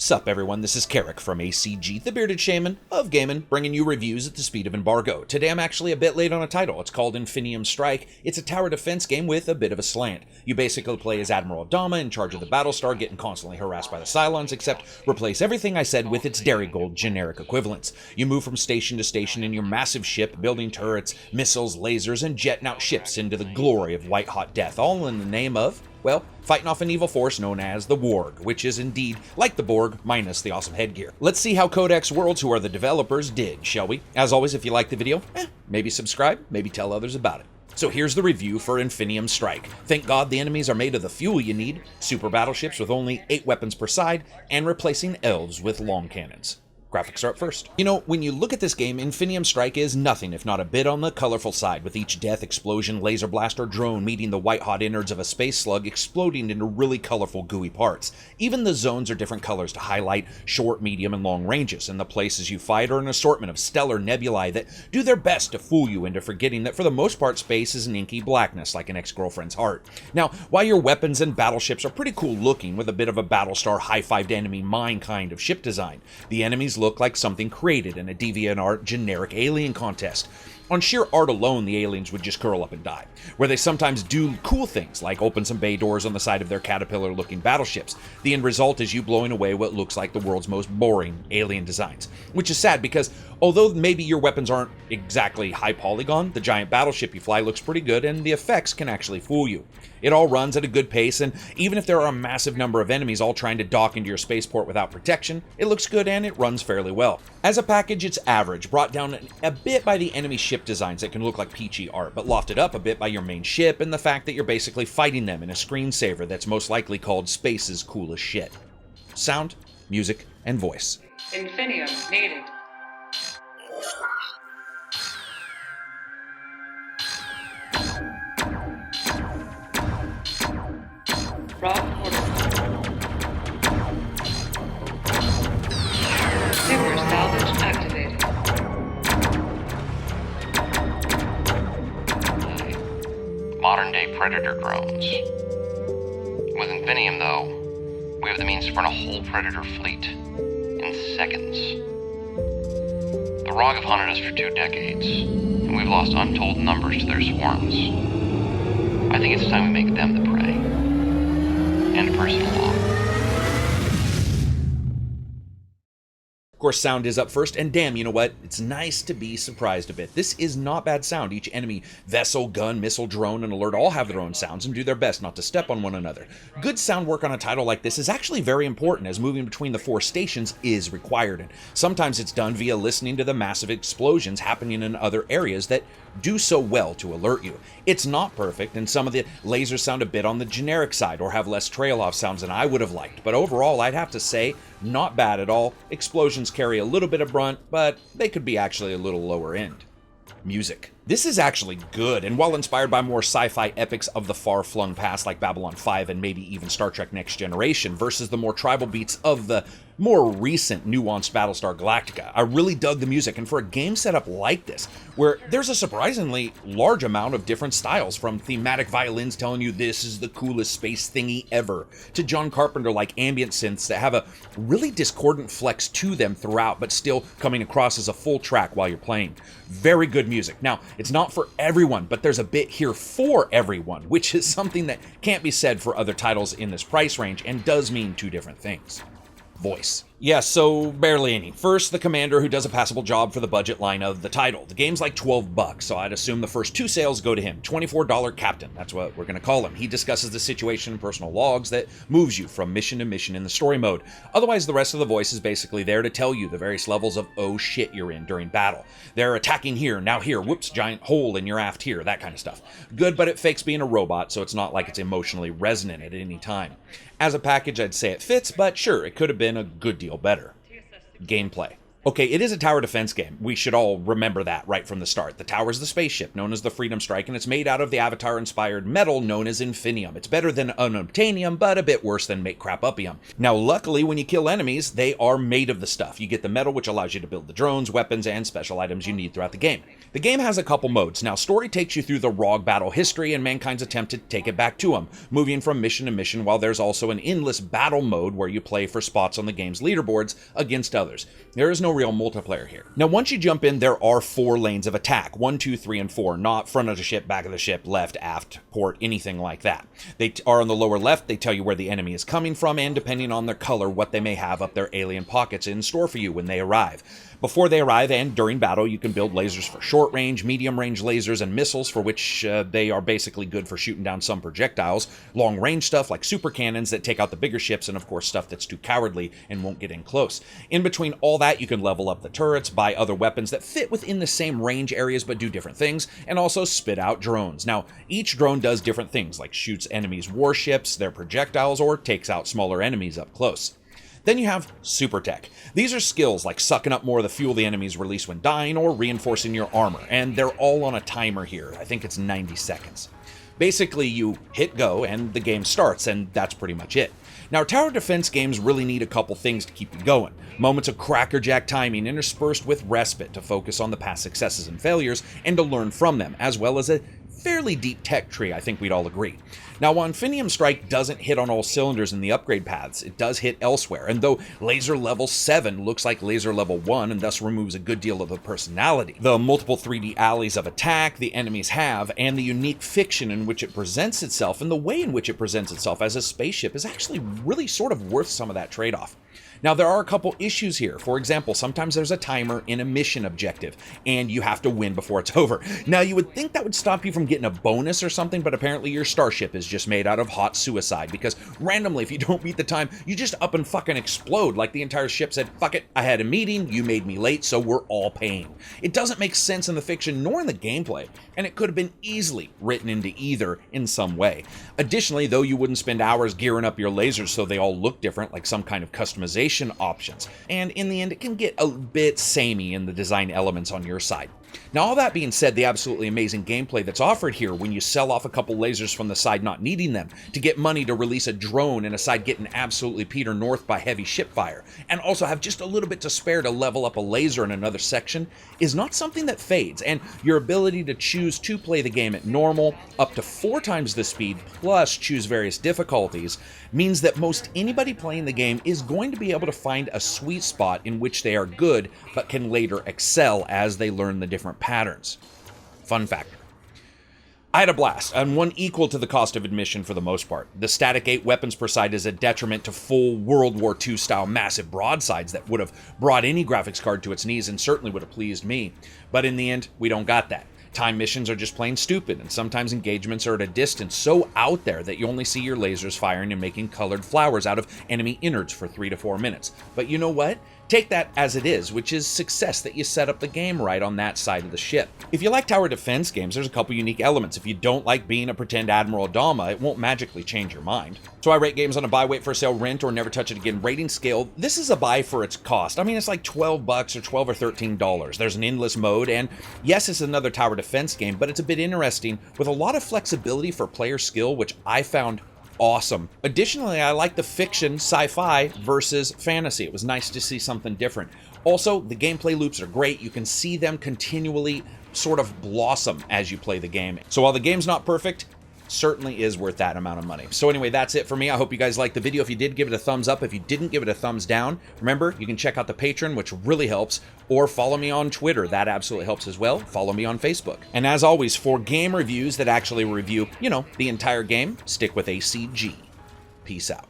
Sup everyone, this is Karak from ACG, the Bearded Shaman of Gaming, bringing you reviews at the speed of embargo. Today I'm actually a bit late on a title. It's called Infinium Strike. It's a tower defense game with a bit of a slant. You basically play as Admiral Adama in charge of the Battlestar, getting constantly harassed by the Cylons, except replace everything I said with its Darigold generic equivalents. You move from station to station in your massive ship, building turrets, missiles, lasers, and jetting out ships into the glory of white-hot death, all in the name of, well, fighting off an evil force known as the Warg, which is indeed like the Borg, minus the awesome headgear. Let's see how Codex Worlds, who are the developers, did, shall we? As always, if you like the video, maybe subscribe, maybe tell others about it. So here's the review for Infinium Strike. Thank God the enemies are made of the fuel you need, super battleships with only 8 weapons per side, and replacing elves with long cannons. Graphics are up first. You know, when you look at this game, Infinium Strike is nothing if not a bit on the colorful side, with each death, explosion, laser blast, or drone meeting the white-hot innards of a space slug exploding into really colorful, gooey parts. Even the zones are different colors to highlight short, medium, and long ranges, and the places you fight are an assortment of stellar nebulae that do their best to fool you into forgetting that for the most part space is an inky blackness like an ex-girlfriend's heart. Now, while your weapons and battleships are pretty cool looking with a bit of a Battlestar high-fived enemy mine kind of ship design, the enemies look like something created in a DeviantArt generic alien contest. On sheer art alone, the aliens would just curl up and die, where they sometimes do cool things like open some bay doors on the side of their caterpillar-looking battleships. The end result is you blowing away what looks like the world's most boring alien designs, which is sad because although maybe your weapons aren't exactly high polygon, the giant battleship you fly looks pretty good and the effects can actually fool you. It all runs at a good pace, and even if there are a massive number of enemies all trying to dock into your spaceport without protection, it looks good and it runs fairly well. As a package, it's average, brought down a bit by the enemy ship designs that can look like peachy art, but lofted up a bit by your main ship and the fact that you're basically fighting them in a screensaver that's most likely called Space's coolest shit. Sound, music, and voice. Infinium needed. Raw order. Super salvage activated. Modern-day Predator drones. With Infinium, though, we have the means to run a whole Predator fleet in seconds. The Rog have hunted us for 2 decades, and we've lost untold numbers to their swarms. I think it's time we make them the prey. And a person along. Of course, sound is up first, and damn, you know what? It's nice to be surprised a bit. This is not bad sound. Each enemy, vessel, gun, missile, drone, and alert all have their own sounds and do their best not to step on one another. Good sound work on a title like this is actually very important, as moving between the 4 stations is required, and sometimes it's done via listening to the massive explosions happening in other areas that do so well to alert you. It's not perfect, and some of the lasers sound a bit on the generic side or have less trail-off sounds than I would have liked, but overall I'd have to say, not bad at all. Explosions carry a little bit of brunt, but they could be actually a little lower end. Music. This is actually good, and while inspired by more sci-fi epics of the far-flung past like Babylon 5 and maybe even Star Trek Next Generation versus the more tribal beats of the more recent nuanced Battlestar Galactica, I really dug the music, and for a game setup like this, where there's a surprisingly large amount of different styles, from thematic violins telling you this is the coolest space thingy ever, to John Carpenter-like ambient synths that have a really discordant flex to them throughout, but still coming across as a full track while you're playing. Very good music. Now, it's not for everyone, but there's a bit here for everyone, which is something that can't be said for other titles in this price range and does mean 2 different things. Voice. Yeah, so barely any. First, the commander who does a passable job for the budget line of the title. The game's like $12, so I'd assume the first 2 sales go to him. $24 Captain, that's what we're gonna call him. He discusses the situation in personal logs that moves you from mission to mission in the story mode. Otherwise, the rest of the voice is basically there to tell you the various levels of oh shit you're in during battle. They're attacking here, now here, whoops, giant hole in your aft here, that kind of stuff. Good, but it fakes being a robot, so it's not like it's emotionally resonant at any time. As a package, I'd say it fits, but sure, it could have been a good deal better. Gameplay. Okay, it is a tower defense game. We should all remember that right from the start. The tower is the spaceship, known as the Freedom Strike, and it's made out of the Avatar-inspired metal known as Infinium. It's better than unobtainium, but a bit worse than make crap upium. Now, luckily, when you kill enemies, they are made of the stuff. You get the metal, which allows you to build the drones, weapons, and special items you need throughout the game. The game has a couple modes. Now, story takes you through the Rogue battle history and mankind's attempt to take it back to them, moving from mission to mission, while there's also an endless battle mode where you play for spots on the game's leaderboards against others. There is no real multiplayer here. Now, once you jump in, there are 4 lanes of attack, 1, 2, 3, and 4, not front of the ship, back of the ship, left, aft, port, anything like that. They are on the lower left. They tell you where the enemy is coming from, and depending on their color, what they may have up their alien pockets in store for you when they arrive. Before they arrive and during battle, you can build lasers for short range, medium range lasers, and missiles, for which they are basically good for shooting down some projectiles, long range stuff like super cannons that take out the bigger ships, and of course stuff that's too cowardly and won't get in close. In between all that, you can level up the turrets, buy other weapons that fit within the same range areas but do different things, and also spit out drones. Now, each drone does different things, like shoots enemies' warships, their projectiles, or takes out smaller enemies up close. Then you have super tech. These are skills like sucking up more of the fuel the enemies release when dying or reinforcing your armor, and they're all on a timer here. I think it's 90 seconds. Basically, you hit go and the game starts, and that's pretty much it. Now, tower defense games really need a couple things to keep you going. Moments of crackerjack timing interspersed with respite to focus on the past successes and failures and to learn from them, as well as a fairly deep tech tree, I think we'd all agree. Now, while Infinium Strike doesn't hit on all cylinders in the upgrade paths, it does hit elsewhere, and though laser level 7 looks like laser level 1 and thus removes a good deal of the personality, the multiple 3D alleys of attack the enemies have, and the unique fiction in which it presents itself, and the way in which it presents itself as a spaceship is actually really sort of worth some of that trade-off. Now, there are a couple issues here. For example, sometimes there's a timer in a mission objective, and you have to win before it's over. Now, you would think that would stop you from getting a bonus or something, but apparently your starship is just made out of hot suicide, because randomly, if you don't beat the time, you just up and fucking explode, like the entire ship said, fuck it, I had a meeting, you made me late, so we're all paying. It doesn't make sense in the fiction nor in the gameplay, and it could have been easily written into either in some way. Additionally, though you wouldn't spend hours gearing up your lasers so they all look different, like some kind of customization options, and in the end it can get a bit samey in the design elements on your side. Now, all that being said, the absolutely amazing gameplay that's offered here when you sell off a couple lasers from the side not needing them to get money to release a drone and a side getting absolutely Peter North by heavy ship fire, and also have just a little bit to spare to level up a laser in another section, is not something that fades, and your ability to choose to play the game at normal, up to 4 times the speed, plus choose various difficulties, means that most anybody playing the game is going to be able to find a sweet spot in which they are good, but can later excel as they learn the different patterns. Fun factor. I had a blast, and one equal to the cost of admission for the most part. The static 8 weapons per side is a detriment to full World War II style massive broadsides that would have brought any graphics card to its knees and certainly would have pleased me. But in the end, we don't got that. Time missions are just plain stupid, and sometimes engagements are at a distance so out there that you only see your lasers firing and making colored flowers out of enemy innards for 3 to 4 minutes. But you know what? Take that as it is, which is success that you set up the game right on that side of the ship. If you like tower defense games, there's a couple unique elements. If you don't like being a pretend Admiral Adama, it won't magically change your mind. So I rate games on a buy, wait for sale, rent, or never touch it again rating scale. This is a buy for its cost. I mean, it's like $12 or $12 or $13. There's an endless mode, and yes, it's another tower defense game, but it's a bit interesting with a lot of flexibility for player skill, which I found awesome. Additionally, I like the fiction, sci-fi versus fantasy. It was nice to see something different. Also, the gameplay loops are great. You can see them continually sort of blossom as you play the game. So while the game's not perfect, certainly is worth that amount of money. So anyway, that's it for me. I hope you guys liked the video. If you did, give it a thumbs up. If you didn't, give it a thumbs down. Remember, you can check out the Patreon, which really helps, or follow me on Twitter. That absolutely helps as well. Follow me on Facebook. And as always, for game reviews that actually review, the entire game, stick with ACG. Peace out.